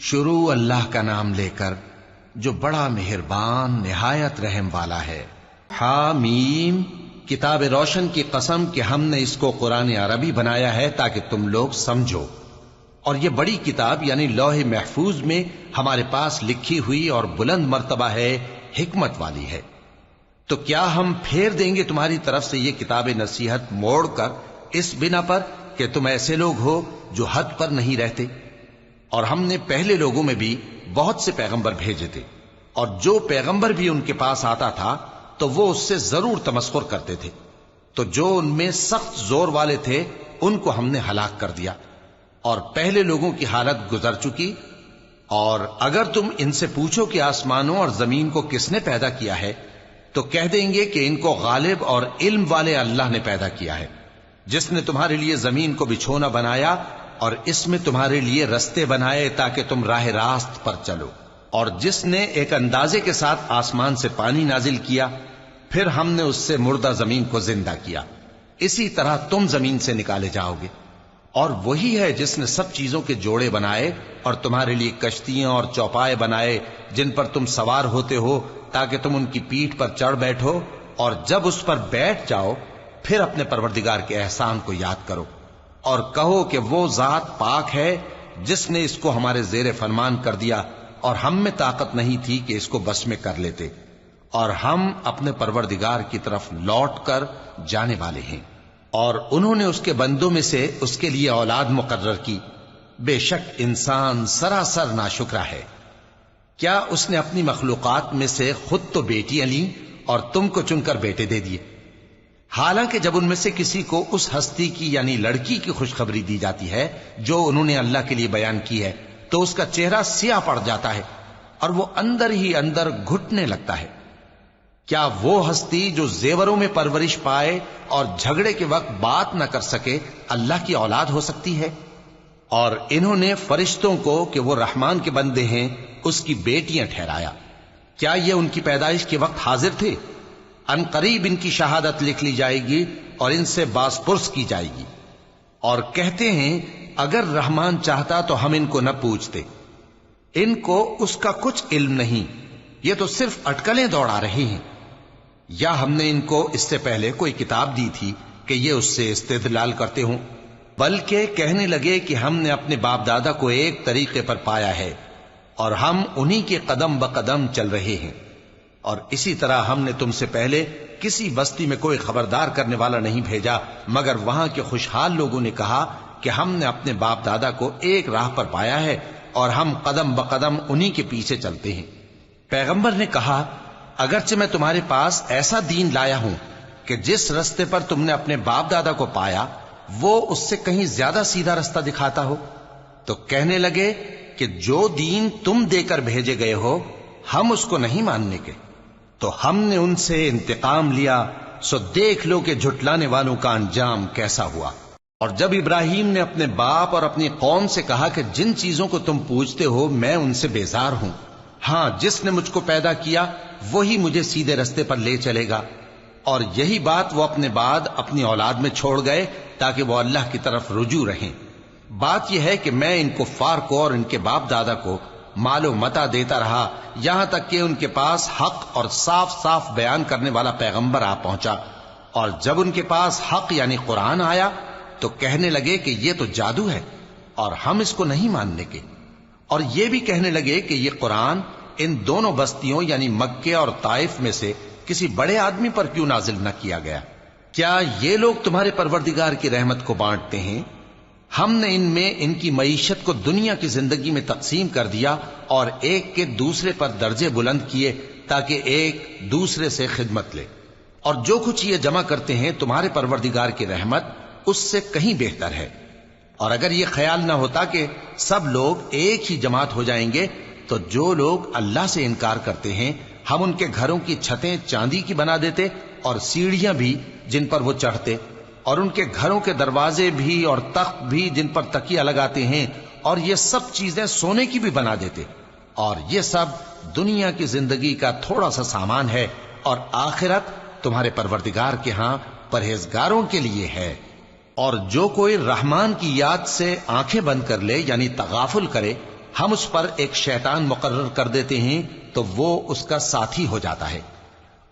شروع اللہ کا نام لے کر جو بڑا مہربان نہایت رحم والا ہے۔ حامیم، کتاب روشن کی قسم کہ ہم نے اس کو قرآن عربی بنایا ہے تاکہ تم لوگ سمجھو، اور یہ بڑی کتاب یعنی لوح محفوظ میں ہمارے پاس لکھی ہوئی اور بلند مرتبہ ہے، حکمت والی ہے۔ تو کیا ہم پھیر دیں گے تمہاری طرف سے یہ کتاب نصیحت موڑ کر اس بنا پر کہ تم ایسے لوگ ہو جو حد پر نہیں رہتے؟ اور ہم نے پہلے لوگوں میں بھی بہت سے پیغمبر بھیجے تھے، اور جو پیغمبر بھی ان کے پاس آتا تھا تو وہ اس سے ضرور تمسخر کرتے تھے، تو جو ان میں سخت زور والے تھے ان کو ہم نے ہلاک کر دیا، اور پہلے لوگوں کی حالت گزر چکی۔ اور اگر تم ان سے پوچھو کہ آسمانوں اور زمین کو کس نے پیدا کیا ہے تو کہہ دیں گے کہ ان کو غالب اور علم والے اللہ نے پیدا کیا ہے، جس نے تمہارے لیے زمین کو بچھونا بنایا اور اس میں تمہارے لیے رستے بنائے تاکہ تم راہ راست پر چلو، اور جس نے ایک اندازے کے ساتھ آسمان سے پانی نازل کیا، پھر ہم نے اس سے مردہ زمین کو زندہ کیا، اسی طرح تم زمین سے نکالے جاؤ گے۔ اور وہی ہے جس نے سب چیزوں کے جوڑے بنائے اور تمہارے لیے کشتیاں اور چوپائے بنائے جن پر تم سوار ہوتے ہو تاکہ تم ان کی پیٹھ پر چڑھ بیٹھو، اور جب اس پر بیٹھ جاؤ پھر اپنے پروردگار کے احسان کو یاد کرو اور کہو کہ وہ ذات پاک ہے جس نے اس کو ہمارے زیر فرمان کر دیا، اور ہم میں طاقت نہیں تھی کہ اس کو بس میں کر لیتے، اور ہم اپنے پروردگار کی طرف لوٹ کر جانے والے ہیں۔ اور انہوں نے اس کے بندوں میں سے اس کے لیے اولاد مقرر کی، بے شک انسان سراسر ناشکرا ہے۔ کیا اس نے اپنی مخلوقات میں سے خود تو بیٹیاں لیں اور تم کو چن کر بیٹے دے دیے؟ حالانکہ جب ان میں سے کسی کو اس ہستی کی یعنی لڑکی کی خوشخبری دی جاتی ہے جو انہوں نے اللہ کے لیے بیان کی ہے تو اس کا چہرہ سیاہ پڑ جاتا ہے اور وہ اندر ہی اندر گھٹنے لگتا ہے۔ کیا وہ ہستی جو زیوروں میں پرورش پائے اور جھگڑے کے وقت بات نہ کر سکے اللہ کی اولاد ہو سکتی ہے؟ اور انہوں نے فرشتوں کو کہ وہ رحمان کے بندے ہیں اس کی بیٹیاں ٹھہرایا۔ کیا یہ ان کی پیدائش کے وقت حاضر تھے؟ ان قریب ان کی شہادت لکھ لی جائے گی اور ان سے باز پرس کی جائے گی۔ اور کہتے ہیں اگر رحمان چاہتا تو ہم ان کو نہ پوچھتے، ان کو اس کا کچھ علم نہیں، یہ تو صرف اٹکلیں دوڑا رہے ہیں۔ یا ہم نے ان کو اس سے پہلے کوئی کتاب دی تھی کہ یہ اس سے استدلال کرتے ہوں؟ بلکہ کہنے لگے کہ ہم نے اپنے باپ دادا کو ایک طریقے پر پایا ہے اور ہم انہی کے قدم بقدم چل رہے ہیں، اور اسی طرح ہم نے تم سے پہلے کسی بستی میں کوئی خبردار کرنے والا نہیں بھیجا مگر وہاں کے خوشحال لوگوں نے کہا کہ ہم نے اپنے باپ دادا کو ایک راہ پر پایا ہے اور ہم قدم بقدم انہی کے پیچھے چلتے ہیں۔ پیغمبر نے کہا اگرچہ میں تمہارے پاس ایسا دین لایا ہوں کہ جس رستے پر تم نے اپنے باپ دادا کو پایا وہ اس سے کہیں زیادہ سیدھا رستہ دکھاتا ہو، تو کہنے لگے کہ جو دین تم دے کر بھیجے گئے ہو ہم اس کو نہیں ماننے کے، تو ہم نے ان سے انتقام لیا، سو دیکھ لو کہ جھٹلانے والوں کا انجام کیسا ہوا۔ اور جب ابراہیم نے اپنے باپ اور اپنی قوم سے کہا کہ جن چیزوں کو تم پوجتے ہو میں ان سے بیزار ہوں، ہاں جس نے مجھ کو پیدا کیا وہی مجھے سیدھے رستے پر لے چلے گا، اور یہی بات وہ اپنے بعد اپنی اولاد میں چھوڑ گئے تاکہ وہ اللہ کی طرف رجوع رہیں۔ بات یہ ہے کہ میں ان کفار کو اور ان کے باپ دادا کو مال و متاع دیتا رہا یہاں تک کہ ان کے پاس حق اور صاف صاف بیان کرنے والا پیغمبر آ پہنچا، اور جب ان کے پاس حق یعنی قرآن آیا تو کہنے لگے کہ یہ تو جادو ہے اور ہم اس کو نہیں ماننے کے، اور یہ بھی کہنے لگے کہ یہ قرآن ان دونوں بستیوں یعنی مکے اور طائف میں سے کسی بڑے آدمی پر کیوں نازل نہ کیا گیا؟ کیا یہ لوگ تمہارے پروردگار کی رحمت کو بانٹتے ہیں؟ ہم نے ان میں ان کی معیشت کو دنیا کی زندگی میں تقسیم کر دیا اور ایک کے دوسرے پر درجے بلند کیے تاکہ ایک دوسرے سے خدمت لے، اور جو کچھ یہ جمع کرتے ہیں تمہارے پروردگار کی رحمت اس سے کہیں بہتر ہے۔ اور اگر یہ خیال نہ ہوتا کہ سب لوگ ایک ہی جماعت ہو جائیں گے تو جو لوگ اللہ سے انکار کرتے ہیں ہم ان کے گھروں کی چھتیں چاندی کی بنا دیتے اور سیڑھیاں بھی جن پر وہ چڑھتے، اور ان کے گھروں کے دروازے بھی اور تخت بھی جن پر تکیہ لگاتے ہیں، اور یہ سب چیزیں سونے کی بھی بنا دیتے، اور یہ سب دنیا کی زندگی کا تھوڑا سا سامان ہے، اور آخرت تمہارے پروردگار کے ہاں پرہیزگاروں کے لیے ہے۔ اور جو کوئی رحمان کی یاد سے آنکھیں بند کر لے یعنی تغافل کرے ہم اس پر ایک شیطان مقرر کر دیتے ہیں تو وہ اس کا ساتھی ہو جاتا ہے،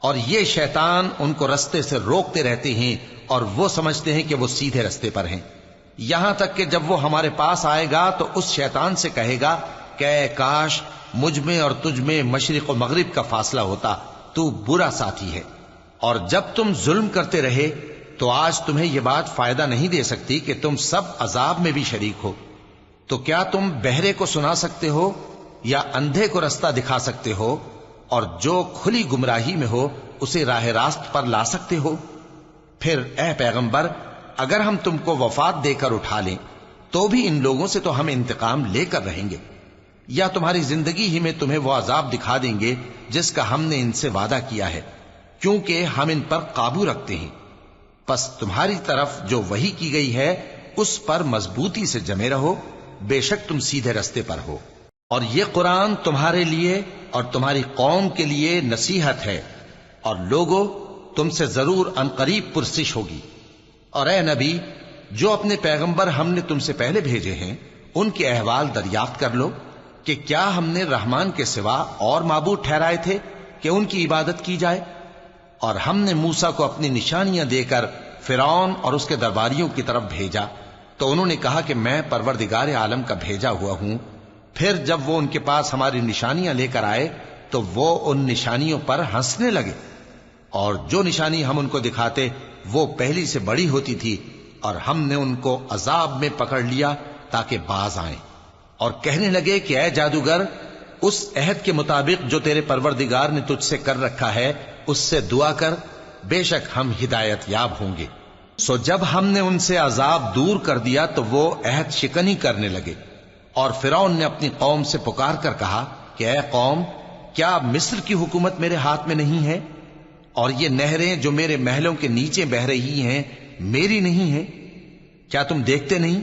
اور یہ شیطان ان کو رستے سے روکتے رہتے ہیں اور وہ سمجھتے ہیں کہ وہ سیدھے رستے پر ہیں، یہاں تک کہ جب وہ ہمارے پاس آئے گا تو اس شیطان سے کہے گا کہ اے کاش مجھ میں اور تجھ میں مشرق و مغرب کا فاصلہ ہوتا، تو برا ساتھی ہے۔ اور جب تم ظلم کرتے رہے تو آج تمہیں یہ بات فائدہ نہیں دے سکتی کہ تم سب عذاب میں بھی شریک ہو۔ تو کیا تم بہرے کو سنا سکتے ہو یا اندھے کو رستہ دکھا سکتے ہو، اور جو کھلی گمراہی میں ہو اسے راہ راست پر لا سکتے ہو؟ پھر اے پیغمبر، اگر ہم تم کو وفات دے کر اٹھا لیں تو بھی ان لوگوں سے تو ہم انتقام لے کر رہیں گے، یا تمہاری زندگی ہی میں تمہیں وہ عذاب دکھا دیں گے جس کا ہم نے ان سے وعدہ کیا ہے، کیونکہ ہم ان پر قابو رکھتے ہیں۔ پس تمہاری طرف جو وحی کی گئی ہے اس پر مضبوطی سے جمے رہو، بے شک تم سیدھے رستے پر ہو، اور یہ قرآن تمہارے لیے اور تمہاری قوم کے لیے نصیحت ہے، اور لوگوں تم سے ضرور عنقریب پرسش ہوگی۔ اور اے نبی، جو اپنے پیغمبر ہم نے تم سے پہلے بھیجے ہیں ان کے احوال دریافت کر لو کہ کیا ہم نے رحمان کے سوا اور معبود ٹھہرائے تھے کہ ان کی عبادت کی جائے؟ اور ہم نے موسیٰ کو اپنی نشانیاں دے کر فرعون اور اس کے درباریوں کی طرف بھیجا تو انہوں نے کہا کہ میں پروردگار عالم کا بھیجا ہوا ہوں۔ پھر جب وہ ان کے پاس ہماری نشانیاں لے کر آئے تو وہ ان نشانیوں پر ہنسنے لگے، اور جو نشانی ہم ان کو دکھاتے وہ پہلی سے بڑی ہوتی تھی، اور ہم نے ان کو عذاب میں پکڑ لیا تاکہ باز آئیں، اور کہنے لگے کہ اے جادوگر، اس عہد کے مطابق جو تیرے پروردگار نے تجھ سے کر رکھا ہے اس سے دعا کر، بے شک ہم ہدایت یاب ہوں گے۔ سو جب ہم نے ان سے عذاب دور کر دیا تو وہ عہد شکنی کرنے لگے، اور فرعون نے اپنی قوم سے پکار کر کہا کہ اے قوم، کیا مصر کی حکومت میرے ہاتھ میں نہیں ہے، اور یہ نہریں جو میرے محلوں کے نیچے بہ رہی ہیں میری نہیں ہیں؟ کیا تم دیکھتے نہیں؟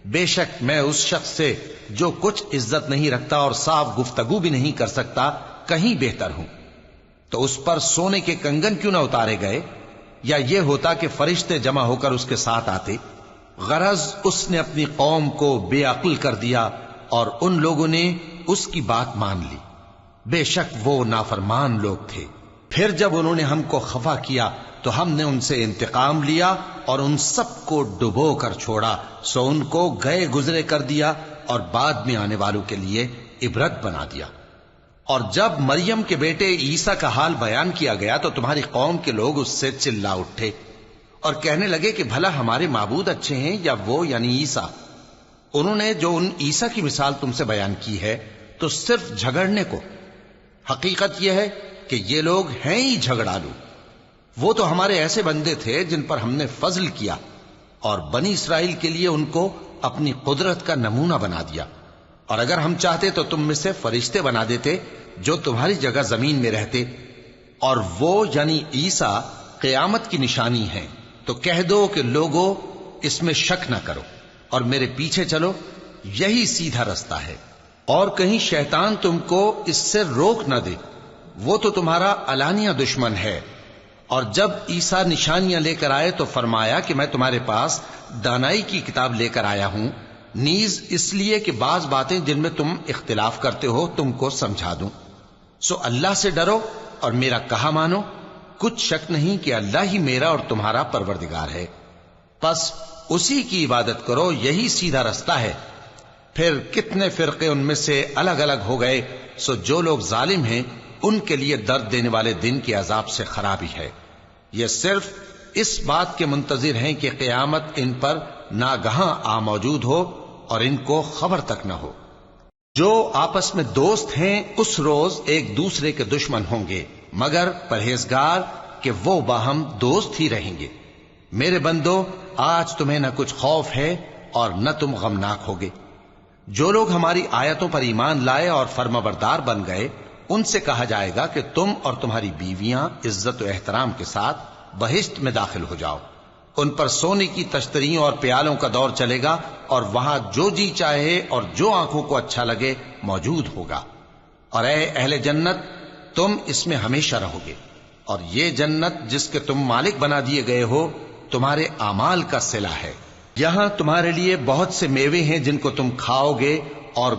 بے شک میں اس شخص سے جو کچھ عزت نہیں رکھتا اور صاف گفتگو بھی نہیں کر سکتا کہیں بہتر ہوں۔ تو اس پر سونے کے کنگن کیوں نہ اتارے گئے، یا یہ ہوتا کہ فرشتے جمع ہو کر اس کے ساتھ آتے؟ غرض اس نے اپنی قوم کو بے عقل کر دیا اور ان لوگوں نے اس کی بات مان لی، بے شک وہ نافرمان لوگ تھے۔ پھر جب انہوں نے ہم کو خفا کیا تو ہم نے ان سے انتقام لیا اور ان سب کو ڈبو کر چھوڑا، سو ان کو گئے گزرے کر دیا اور بعد میں آنے والوں کے لیے عبرت بنا دیا۔ اور جب مریم کے بیٹے عیسیٰ کا حال بیان کیا گیا تو تمہاری قوم کے لوگ اس سے چلا اٹھے اور کہنے لگے کہ بھلا ہمارے معبود اچھے ہیں یا وہ یعنی عیسیٰ؟ انہوں نے جو ان عیسیٰ کی مثال تم سے بیان کی ہے تو صرف جھگڑنے کو، حقیقت یہ ہے کہ یہ لوگ ہیں ہی جھگڑالو۔ وہ تو ہمارے ایسے بندے تھے جن پر ہم نے فضل کیا، اور بنی اسرائیل کے لیے ان کو اپنی قدرت کا نمونہ بنا دیا، اور اگر ہم چاہتے تو تم میں سے فرشتے بنا دیتے جو تمہاری جگہ زمین میں رہتے، اور وہ یعنی عیسیٰ قیامت کی نشانی ہیں۔ تو کہہ دو کہ لوگوں اس میں شک نہ کرو اور میرے پیچھے چلو، یہی سیدھا رستہ ہے، اور کہیں شیطان تم کو اس سے روک نہ دے، وہ تو تمہارا علانیہ دشمن ہے۔ اور جب عیسیٰ نشانیاں لے کر آئے تو فرمایا کہ میں تمہارے پاس دانائی کی کتاب لے کر آیا ہوں، نیز اس لیے کہ بعض باتیں جن میں تم اختلاف کرتے ہو تم کو سمجھا دوں۔ سو اللہ سے ڈرو اور میرا کہا مانو، کچھ شک نہیں کہ اللہ ہی میرا اور تمہارا پروردگار ہے، پس اسی کی عبادت کرو، یہی سیدھا رستہ ہے۔ پھر کتنے فرقے ان میں سے الگ الگ ہو گئے، سو جو لوگ ظالم ہیں ان کے لیے درد دینے والے دن کے عذاب سے خرابی ہے۔ یہ صرف اس بات کے منتظر ہیں کہ قیامت ان پر ناگہاں آ موجود ہو اور ان کو خبر تک نہ ہو۔ جو آپس میں دوست ہیں اس روز ایک دوسرے کے دشمن ہوں گے، مگر پرہیزگار کہ وہ باہم دوست ہی رہیں گے۔ میرے بندو، آج تمہیں نہ کچھ خوف ہے اور نہ تم غمناک ہوگے۔ جو لوگ ہماری آیتوں پر ایمان لائے اور فرمانبردار بن گئے ان سے کہا جائے گا کہ تم اور تمہاری بیویاں عزت و احترام کے ساتھ بہشت میں داخل ہو جاؤ۔ ان پر سونے کی تشتریوں اور پیالوں کا دور چلے گا، اور وہاں جو جی چاہے اور جو آنکھوں کو اچھا لگے موجود ہوگا۔ اور اے اہل جنت، تم اس میں ہمیشہ رہو گے، اور یہ جنت جس کے تم مالک بنا دیے گئے ہو تمہارے اعمال کا صلہ ہے۔ یہاں تمہارے لیے بہت سے میوے ہیں جن کو تم کھاؤ گے اور